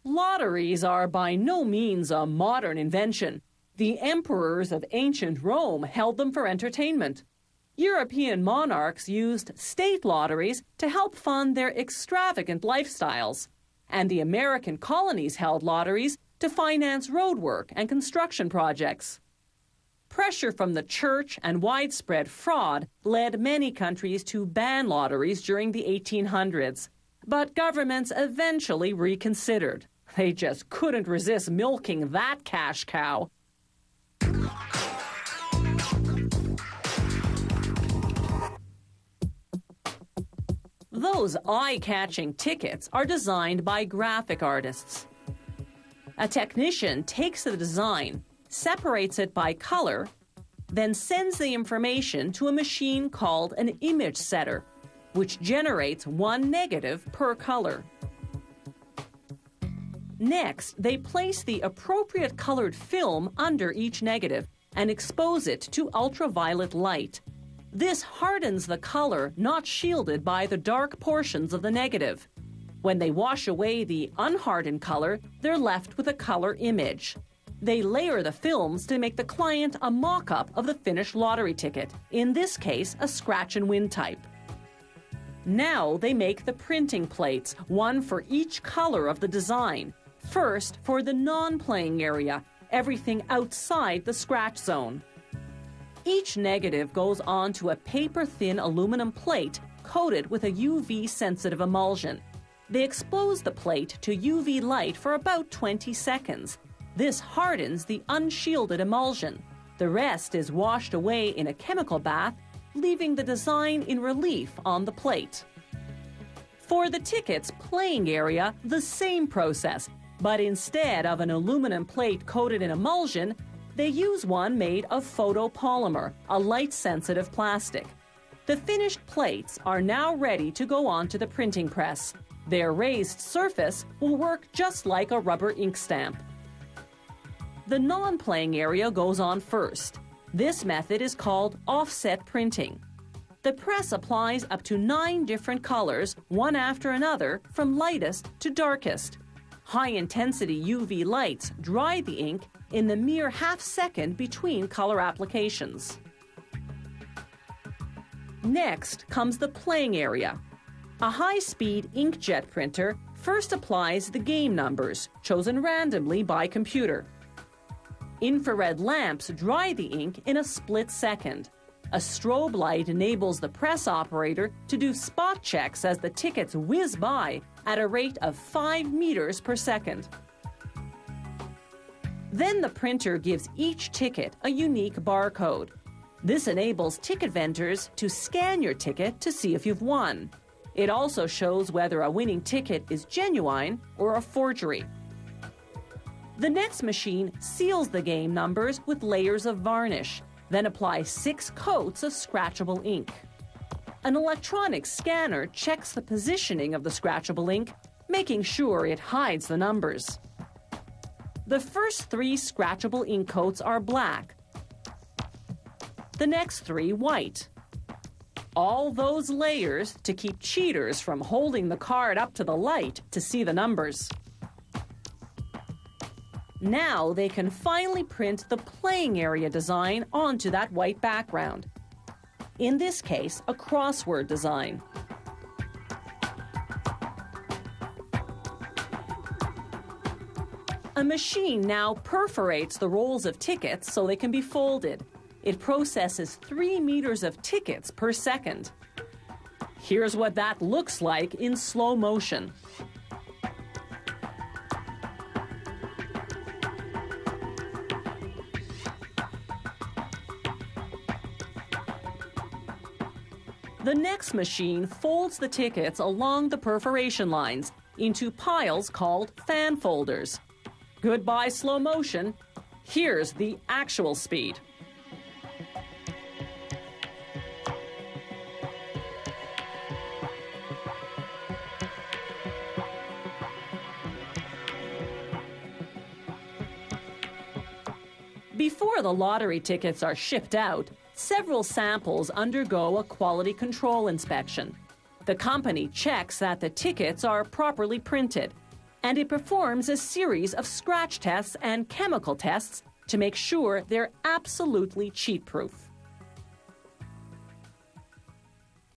Lotteries are by no means a modern invention. The emperors of ancient Rome held them for entertainment. European monarchs used state lotteries to help fund their extravagant lifestyles. And the American colonies held lotteries to finance roadwork and construction projects. Pressure from the church and widespread fraud led many countries to ban lotteries during the 1800s. But governments eventually reconsidered. They just couldn't resist milking that cash cow. Those eye-catching tickets are designed by graphic artists. A technician takes the design, separates it by color, then sends the information to a machine called an image setter, which generates one negative per color. Next, they place the appropriate colored film under each negative and expose it to ultraviolet light. This hardens the color not shielded by the dark portions of the negative. When they wash away the unhardened color, they're left with a color image. They layer the films to make the client a mock-up of the finished lottery ticket, in this case, a scratch-and-win type. Now they make the printing plates, one for each color of the design. First, for the non-playing area, everything outside the scratch zone. Each negative goes onto a paper-thin aluminum plate coated with a UV-sensitive emulsion. They expose the plate to UV light for about 20 seconds. This hardens the unshielded emulsion. The rest is washed away in a chemical bath, leaving the design in relief on the plate. For the ticket's playing area, the same process, but instead of an aluminum plate coated in emulsion, they use one made of photopolymer, a light-sensitive plastic. The finished plates are now ready to go onto the printing press. Their raised surface will work just like a rubber ink stamp. The non-playing area goes on first. This method is called offset printing. The press applies up to 9 different colors, one after another, from lightest to darkest. High-intensity UV lights dry the ink in the mere half-second between color applications. Next comes the playing area. A high-speed inkjet printer first applies the game numbers, chosen randomly by computer. Infrared lamps dry the ink in a split second. A strobe light enables the press operator to do spot checks as the tickets whiz by at a rate of 5 meters per second. Then the printer gives each ticket a unique barcode. This enables ticket vendors to scan your ticket to see if you've won. It also shows whether a winning ticket is genuine or a forgery. The next machine seals the game numbers with layers of varnish, then applies 6 coats of scratchable ink. An electronic scanner checks the positioning of the scratchable ink, making sure it hides the numbers. The first 3 scratchable ink coats are black. The next 3 white. All those layers to keep cheaters from holding the card up to the light to see the numbers. Now they can finally print the playing area design onto that white background. In this case, a crossword design. A machine now perforates the rolls of tickets so they can be folded. It processes 3 meters of tickets per second. Here's what that looks like in slow motion. The next machine folds the tickets along the perforation lines into piles called fan folders. Goodbye slow motion. Here's the actual speed. Before the lottery tickets are shipped out, several samples undergo a quality control inspection. The company checks that the tickets are properly printed. and it performs a series of scratch tests and chemical tests to make sure they're absolutely cheat-proof.